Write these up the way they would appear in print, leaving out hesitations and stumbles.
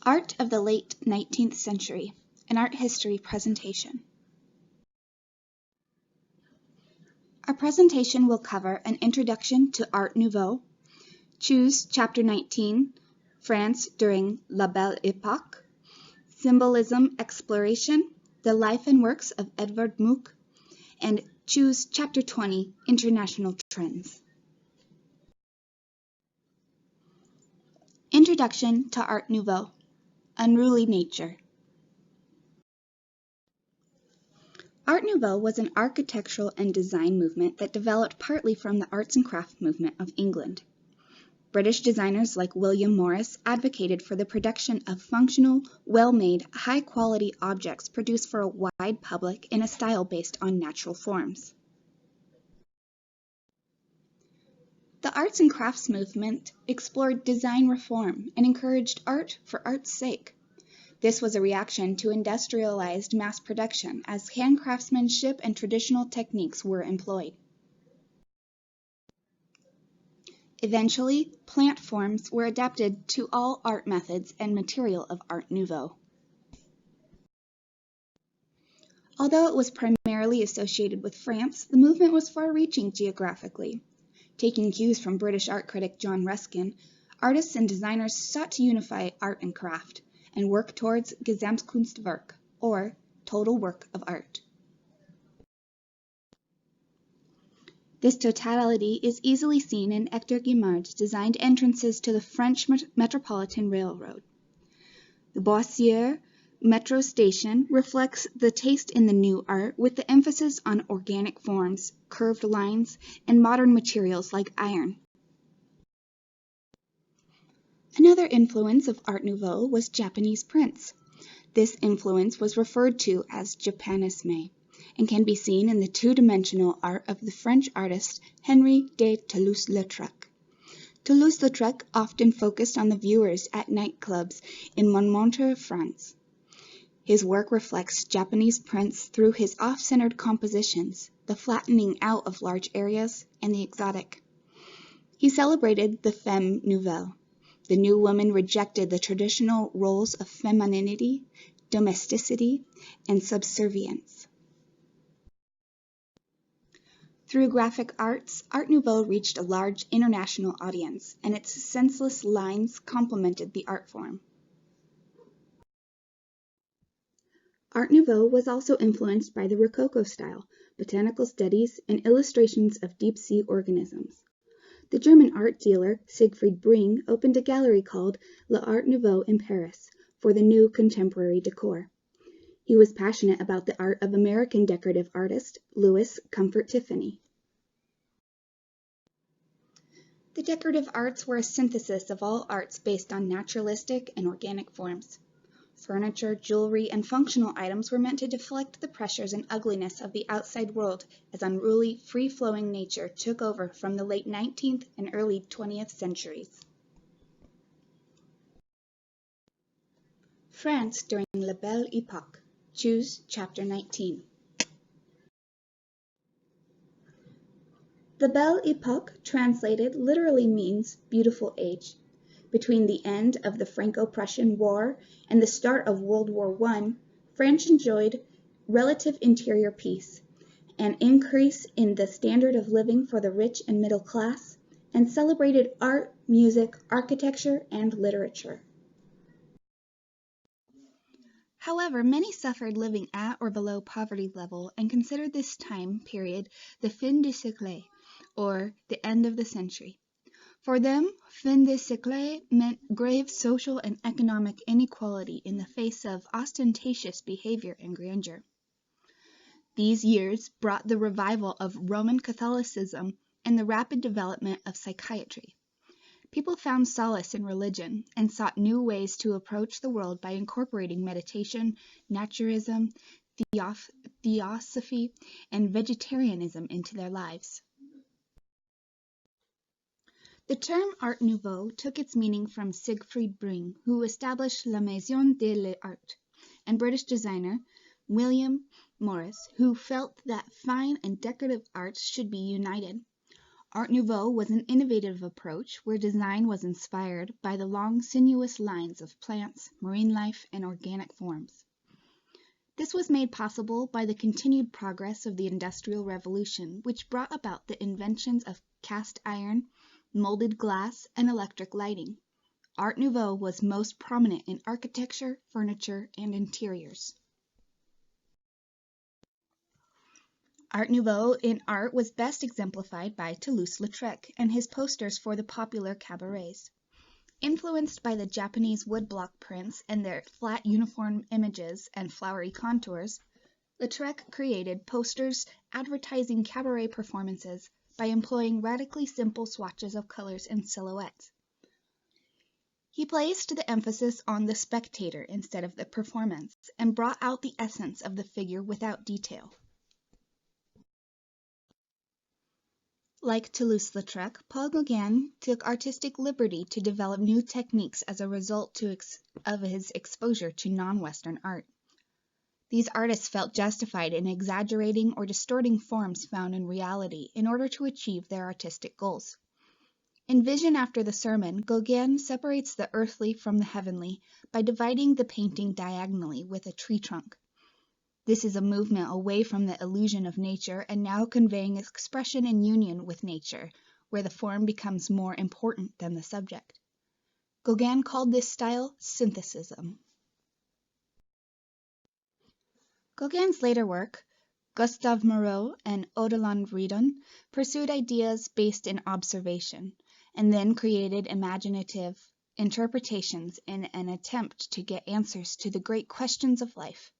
Art of the late 19th century, an art history presentation. Our presentation will cover an introduction to Art Nouveau, choose Chapter 19, France during La Belle Époque, Symbolism Exploration, the life and works of Edvard Munch, and choose Chapter 20, International Trends. Introduction to Art Nouveau, Unruly Nature. Art Nouveau was an architectural and design movement that developed partly from the arts and craft movement of England. British designers like William Morris advocated for the production of functional, well-made, high-quality objects produced for a wide public in a style based on natural forms. The arts and crafts movement explored design reform and encouraged art for art's sake. This was a reaction to industrialized mass production as hand craftsmanship and traditional techniques were employed. Eventually, plant forms were adapted to all art methods and material of Art Nouveau. Although it was primarily associated with France, the movement was far-reaching geographically. Taking cues from British art critic John Ruskin, artists and designers sought to unify art and craft and work towards Gesamtkunstwerk, or total work of art. This totality is easily seen in Hector Guimard's designed entrances to the French Metropolitan Railroad. The Boissière metro station reflects the taste in the new art with the emphasis on organic forms, curved lines, and modern materials like iron. Another influence of Art Nouveau was Japanese prints. This influence was referred to as Japanisme and can be seen in the two-dimensional art of the French artist Henri de Toulouse-Lautrec. Toulouse-Lautrec often focused on the viewers at nightclubs in Montmartre, France. His work reflects Japanese prints through his off-centered compositions, the flattening out of large areas, and the exotic. He celebrated the femme nouvelle. The new woman rejected the traditional roles of femininity, domesticity, and subservience. Through graphic arts, Art Nouveau reached a large international audience, and its senseless lines complemented the art form. Art Nouveau was also influenced by the Rococo style, botanical studies, and illustrations of deep-sea organisms. The German art dealer Siegfried Bring opened a gallery called L'Art Nouveau in Paris for the new contemporary decor. He was passionate about the art of American decorative artist Louis Comfort Tiffany. The decorative arts were a synthesis of all arts based on naturalistic and organic forms. Furniture, jewelry, and functional items were meant to deflect the pressures and ugliness of the outside world as unruly, free-flowing nature took over from the late 19th and early 20th centuries. France during La Belle Époque. Choose Chapter 19. The Belle Époque, translated, literally means beautiful age. Between the end of the Franco-Prussian War and the start of World War I, France enjoyed relative interior peace, an increase in the standard of living for the rich and middle class, and celebrated art, music, architecture, and literature. However, many suffered living at or below poverty level and considered this time period the fin de siècle, or the end of the century. For them, fin de siècle meant grave social and economic inequality in the face of ostentatious behavior and grandeur. These years brought the revival of Roman Catholicism and the rapid development of psychiatry. People found solace in religion and sought new ways to approach the world by incorporating meditation, naturism, theosophy, and vegetarianism into their lives. The term Art Nouveau took its meaning from Siegfried Bring, who established La Maison de l'Art, and British designer William Morris, who felt that fine and decorative arts should be united. Art Nouveau was an innovative approach where design was inspired by the long, sinuous lines of plants, marine life, and organic forms. This was made possible by the continued progress of the Industrial Revolution, which brought about the inventions of cast iron, molded glass, and electric lighting. Art Nouveau was most prominent in architecture, furniture, and interiors. Art Nouveau in art was best exemplified by Toulouse-Lautrec and his posters for the popular cabarets. Influenced by the Japanese woodblock prints and their flat uniform images and flowery contours, Lautrec created posters advertising cabaret performances by employing radically simple swatches of colors and silhouettes. He placed the emphasis on the spectator instead of the performance and brought out the essence of the figure without detail. Like Toulouse-Lautrec, Paul Gauguin took artistic liberty to develop new techniques as a result of his exposure to non-Western art. These artists felt justified in exaggerating or distorting forms found in reality in order to achieve their artistic goals. In Vision After the Sermon, Gauguin separates the earthly from the heavenly by dividing the painting diagonally with a tree trunk. This is a movement away from the illusion of nature and now conveying expression in union with nature, where the form becomes more important than the subject. Gauguin called this style synthesism. Gauguin's later work, Gustave Moreau and Odilon Redon, pursued ideas based in observation, and then created imaginative interpretations in an attempt to get answers to the great questions of life.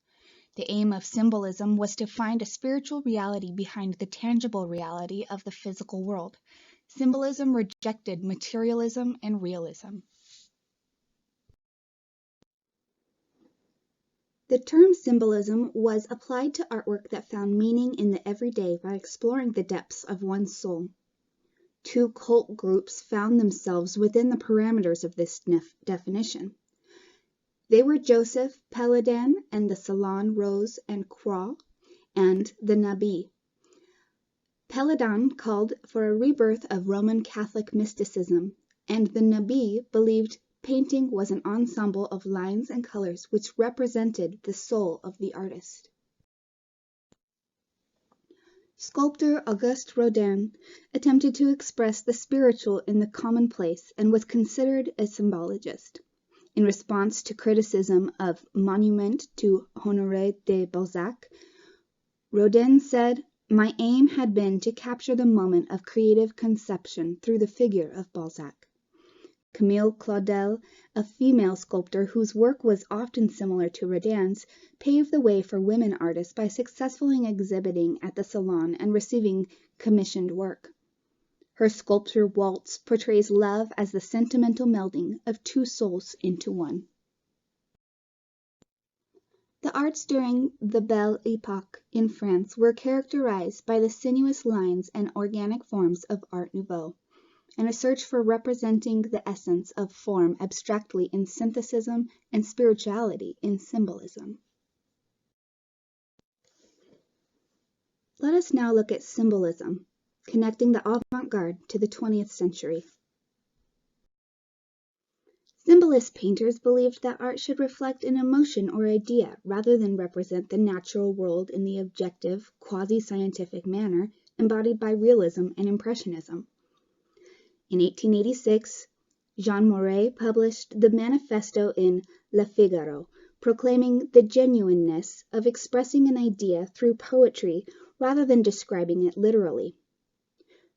The aim of symbolism was to find a spiritual reality behind the tangible reality of the physical world. Symbolism rejected materialism and realism. The term symbolism was applied to artwork that found meaning in the everyday by exploring the depths of one's soul. Two cult groups found themselves within the parameters of this definition. They were Joseph Péladan and the Salon Rose and Croix, and the Nabi. Péladan called for a rebirth of Roman Catholic mysticism, and the Nabi believed painting was an ensemble of lines and colors which represented the soul of the artist. Sculptor Auguste Rodin attempted to express the spiritual in the commonplace and was considered a symbologist. In response to criticism of Monument to Honoré de Balzac, Rodin said, "My aim had been to capture the moment of creative conception through the figure of Balzac." Camille Claudel, a female sculptor whose work was often similar to Rodin's, paved the way for women artists by successfully exhibiting at the Salon and receiving commissioned work. Her sculpture Waltz portrays love as the sentimental melding of two souls into one. The arts during the Belle Époque in France were characterized by the sinuous lines and organic forms of Art Nouveau, and a search for representing the essence of form abstractly in synthesism and spirituality in symbolism. Let us now look at symbolism, connecting the avant-garde to the 20th century. Symbolist painters believed that art should reflect an emotion or idea rather than represent the natural world in the objective, quasi-scientific manner embodied by realism and impressionism. In 1886, Jean Moret published the manifesto in Lefebvre, proclaiming the genuineness of expressing an idea through poetry rather than describing it literally.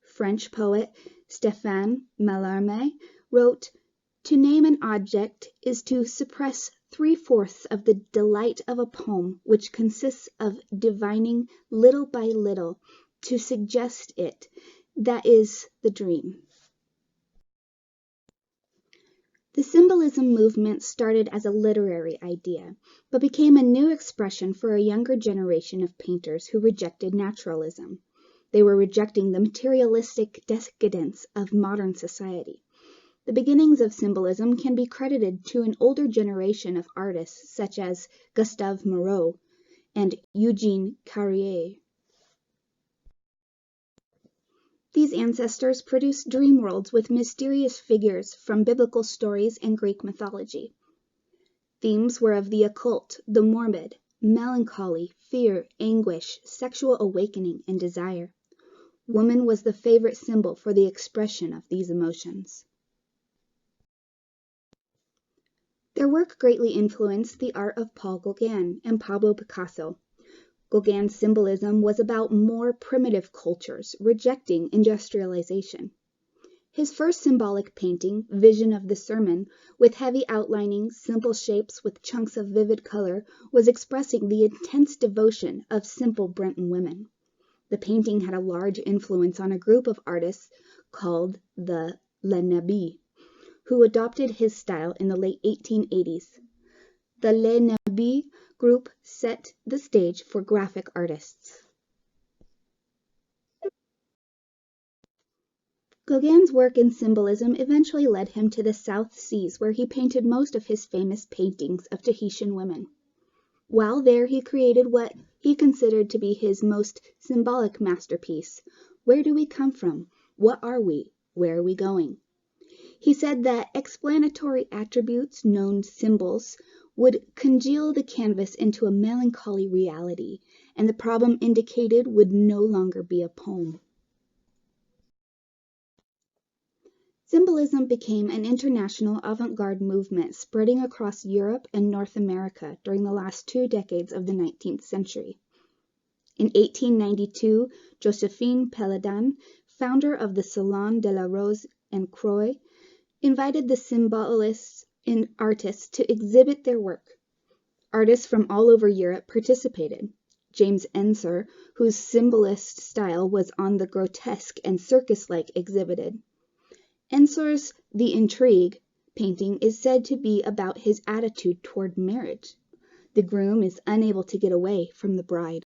French poet Stéphane Mallarmé wrote, "To name an object is to suppress 3/4 of the delight of a poem, which consists of divining little by little to suggest it, that is the dream." The symbolism movement started as a literary idea, but became a new expression for a younger generation of painters who rejected naturalism. They were rejecting the materialistic decadence of modern society. The beginnings of symbolism can be credited to an older generation of artists such as Gustave Moreau and Eugène Carrier. These ancestors produced dream worlds with mysterious figures from biblical stories and Greek mythology. Themes were of the occult, the morbid, melancholy, fear, anguish, sexual awakening, and desire. Woman was the favorite symbol for the expression of these emotions. Their work greatly influenced the art of Paul Gauguin and Pablo Picasso. Gauguin's symbolism was about more primitive cultures, rejecting industrialization. His first symbolic painting, Vision of the Sermon, with heavy outlining, simple shapes with chunks of vivid color, was expressing the intense devotion of simple Breton women. The painting had a large influence on a group of artists called the Les Nabis, who adopted his style in the late 1880s. The Les Nabis group set the stage for graphic artists. Gauguin's work in symbolism eventually led him to the South Seas, where he painted most of his famous paintings of Tahitian women. While there, he created what he considered to be his most symbolic masterpiece, Where Do We Come From? What Are We? Where Are We Going? He said that explanatory attributes, known symbols, would congeal the canvas into a melancholy reality, and the problem indicated would no longer be a poem. Symbolism became an international avant-garde movement spreading across Europe and North America during the last 2 decades of the 19th century. In 1892, Josephine Péladan, founder of the Salon de la Rose and Croix, invited the symbolists and artists to exhibit their work. Artists from all over Europe participated. James Ensor, whose symbolist style was on the grotesque and circus-like, exhibited. Ensor's The Intrigue painting is said to be about his attitude toward marriage. The groom is unable to get away from the bride.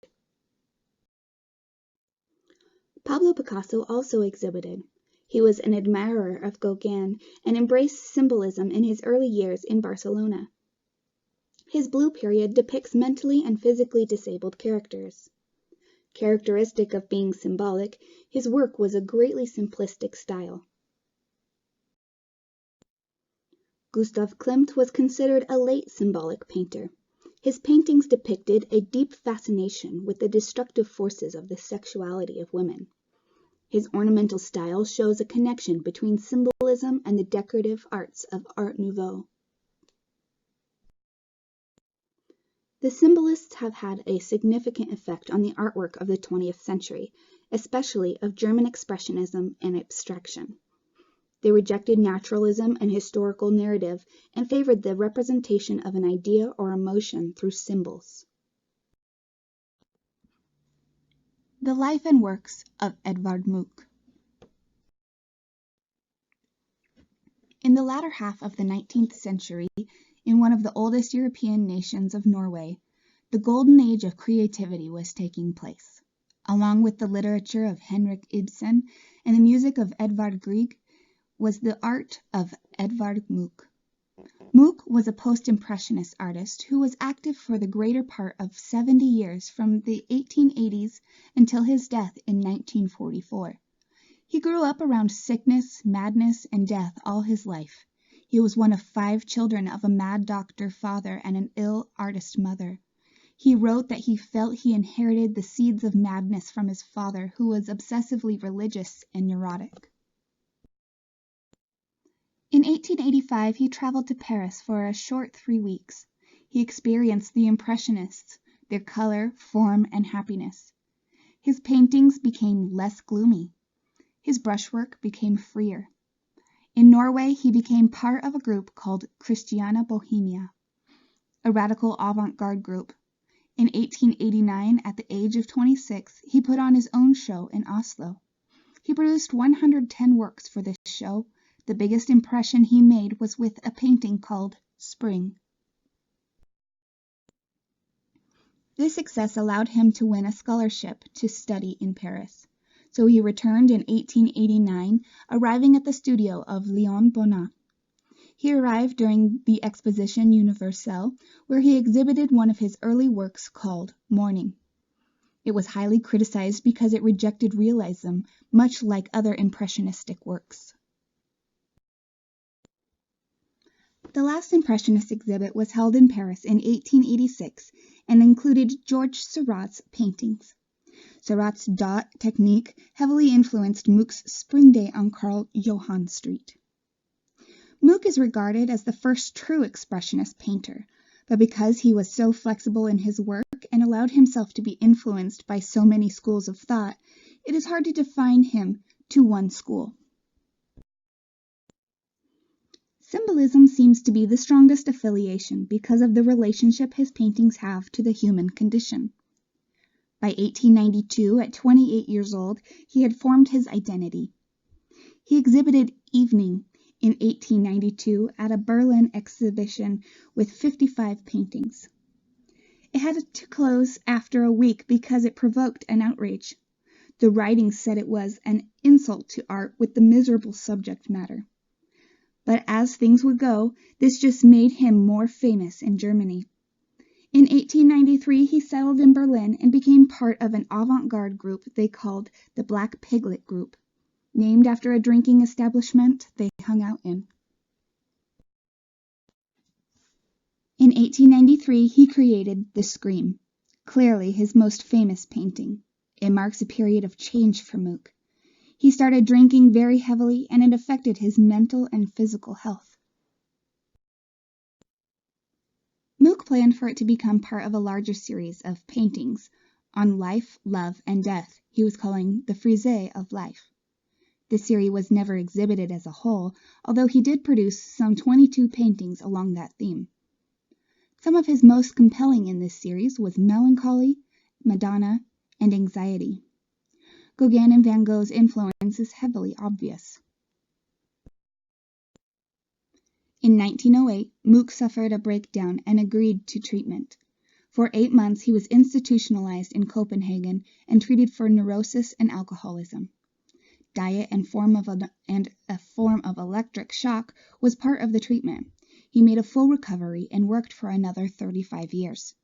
Pablo Picasso also exhibited. He was an admirer of Gauguin and embraced symbolism in his early years in Barcelona. His Blue Period depicts mentally and physically disabled characters. Characteristic of being symbolic, his work was a greatly simplistic style. Gustav Klimt was considered a late symbolic painter. His paintings depicted a deep fascination with the destructive forces of the sexuality of women. His ornamental style shows a connection between symbolism and the decorative arts of Art Nouveau. The symbolists have had a significant effect on the artwork of the 20th century, especially of German expressionism and abstraction. They rejected naturalism and historical narrative and favored the representation of an idea or emotion through symbols. The life and works of Edvard Munch. In the latter half of the 19th century, in one of the oldest European nations of Norway, the golden age of creativity was taking place. Along with the literature of Henrik Ibsen and the music of Edvard Grieg, was the art of Edvard Munch. Munch was a post-impressionist artist who was active for the greater part of 70 years from the 1880s until his death in 1944. He grew up around sickness, madness, and death all his life. He was one of 5 children of a mad doctor father and an ill artist mother. He wrote that he felt he inherited the seeds of madness from his father, who was obsessively religious and neurotic. In 1885, he traveled to Paris for a short 3 weeks. He experienced the Impressionists, their color, form, and happiness. His paintings became less gloomy. His brushwork became freer. In Norway, he became part of a group called Christina Bohemia, a radical avant-garde group. In 1889, at the age of 26, he put on his own show in Oslo. He produced 110 works for this show. The biggest impression he made was with a painting called Spring. This success allowed him to win a scholarship to study in Paris. So he returned in 1889, arriving at the studio of Léon Bonnat. He arrived during the Exposition Universelle, where he exhibited one of his early works called Morning. It was highly criticized because it rejected realism, much like other impressionistic works. The last Impressionist exhibit was held in Paris in 1886 and included Georges Seurat's paintings. Seurat's dot technique heavily influenced Munch's Spring Day on Karl Johann Street. Munch is regarded as the first true expressionist painter, but because he was so flexible in his work and allowed himself to be influenced by so many schools of thought, it is hard to define him to one school. Symbolism seems to be the strongest affiliation because of the relationship his paintings have to the human condition. By 1892, at 28 years old, he had formed his identity. He exhibited Evening in 1892 at a Berlin exhibition with 55 paintings. It had to close after a week because it provoked an outrage. The writings said it was an insult to art with the miserable subject matter. But as things would go, this just made him more famous in Germany. In 1893, he settled in Berlin and became part of an avant-garde group they called the Black Piglet Group, named after a drinking establishment they hung out in. In 1893, he created The Scream, clearly his most famous painting. It marks a period of change for Munch. He started drinking very heavily, and it affected his mental and physical health. Munch planned for it to become part of a larger series of paintings on life, love, and death he was calling the Frise of Life. The series was never exhibited as a whole, although he did produce some 22 paintings along that theme. Some of his most compelling in this series was Melancholy, Madonna, and Anxiety. Gauguin and Van Gogh's influence is heavily obvious. In 1908, Munch suffered a breakdown and agreed to treatment. For 8 months, he was institutionalized in Copenhagen and treated for neurosis and alcoholism. Diet and a form of electric shock was part of the treatment. He made a full recovery and worked for another 35 years.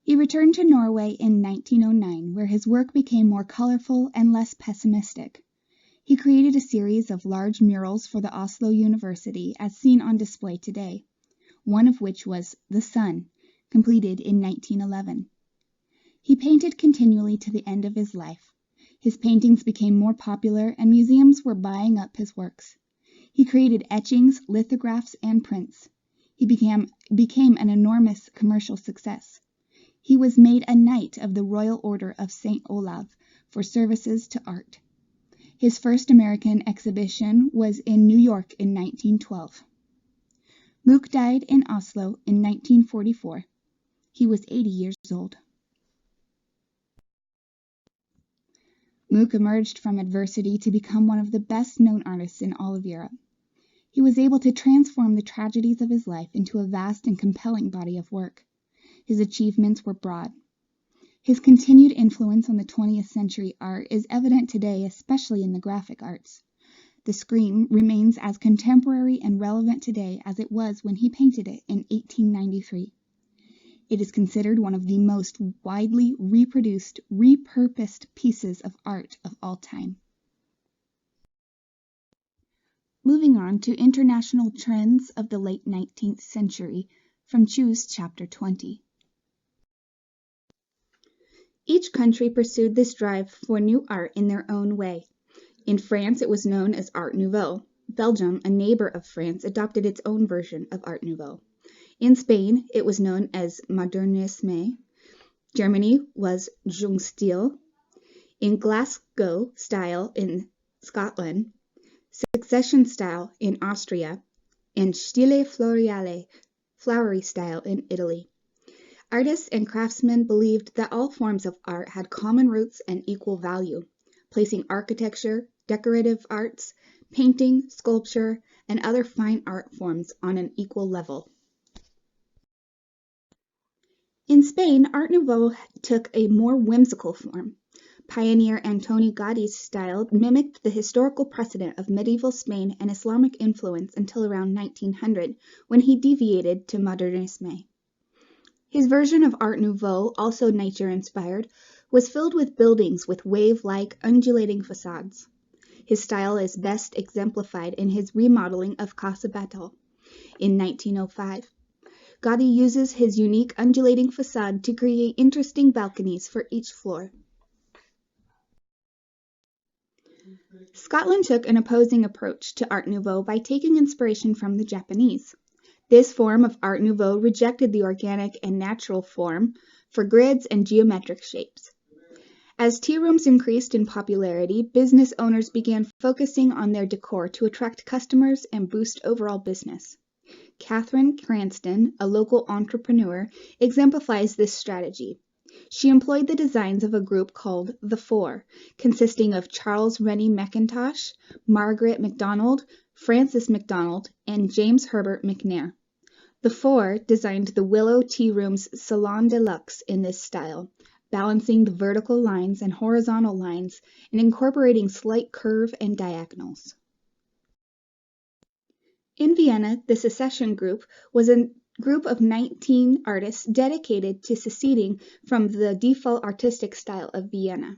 He returned to Norway in 1909, where his work became more colorful and less pessimistic. He created a series of large murals for the Oslo University as seen on display today, one of which was The Sun, completed in 1911. He painted continually to the end of his life. His paintings became more popular and museums were buying up his works. He created etchings, lithographs, and prints. He became an enormous commercial success. He was made a Knight of the Royal Order of St. Olav for services to art. His first American exhibition was in New York in 1912. Munch died in Oslo in 1944. He was 80 years old. Munch emerged from adversity to become one of the best-known artists in all of Europe. He was able to transform the tragedies of his life into a vast and compelling body of work. His achievements were broad. His continued influence on the 20th century art is evident today, especially in the graphic arts. The Scream remains as contemporary and relevant today as it was when he painted it in 1893. It is considered one of the most widely reproduced, repurposed pieces of art of all time. Moving on to international trends of the late 19th century from Choose Chapter 20. Each country pursued this drive for new art in their own way. In France, it was known as Art Nouveau. Belgium, a neighbor of France, adopted its own version of Art Nouveau. In Spain, it was known as Modernisme. Germany was Jugendstil. In Glasgow style in Scotland, Succession style in Austria, and Stile Floreale, flowery style in Italy. Artists and craftsmen believed that all forms of art had common roots and equal value, placing architecture, decorative arts, painting, sculpture, and other fine art forms on an equal level. In Spain, Art Nouveau took a more whimsical form. Pioneer Antoni Gaudi's style mimicked the historical precedent of medieval Spain and Islamic influence until around 1900, when he deviated to Modernisme. His version of Art Nouveau, also nature-inspired, was filled with buildings with wave-like, undulating facades. His style is best exemplified in his remodeling of Casa Batlle in 1905. Gaudí uses his unique undulating facade to create interesting balconies for each floor. Scotland took an opposing approach to Art Nouveau by taking inspiration from the Japanese. This form of Art Nouveau rejected the organic and natural form for grids and geometric shapes. As tea rooms increased in popularity, business owners began focusing on their decor to attract customers and boost overall business. Catherine Cranston, a local entrepreneur, exemplifies this strategy. She employed the designs of a group called The Four, consisting of Charles Rennie Mackintosh, Margaret MacDonald, Francis MacDonald, and James Herbert McNair. The Four designed the Willow Tea Room's Salon de Luxe in this style, balancing the vertical lines and horizontal lines and incorporating slight curve and diagonals. In Vienna, the Secession Group was a group of 19 artists dedicated to seceding from the default artistic style of Vienna.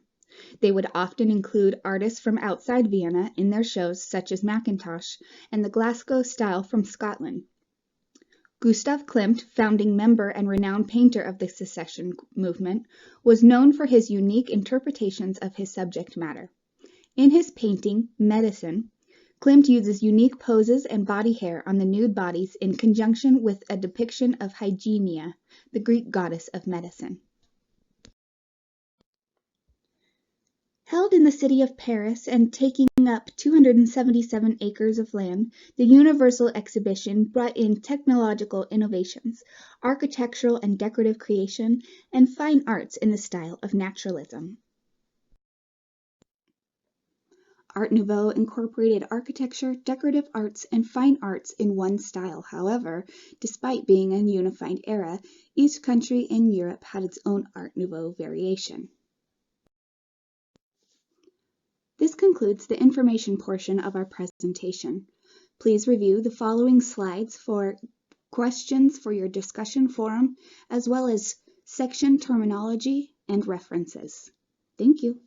They would often include artists from outside Vienna in their shows, such as Mackintosh and the Glasgow style from Scotland. Gustav Klimt, founding member and renowned painter of the Secession movement, was known for his unique interpretations of his subject matter. In his painting, Medicine, Klimt uses unique poses and body hair on the nude bodies in conjunction with a depiction of Hygienia, the Greek goddess of medicine. Held in the city of Paris and taking up 277 acres of land, the Universal Exhibition brought in technological innovations, architectural and decorative creation, and fine arts in the style of naturalism. Art Nouveau incorporated architecture, decorative arts, and fine arts in one style. However, despite being a unified era, each country in Europe had its own Art Nouveau variation. This concludes the information portion of our presentation. Please review the following slides for questions for your discussion forum, as well as section terminology and references. Thank you.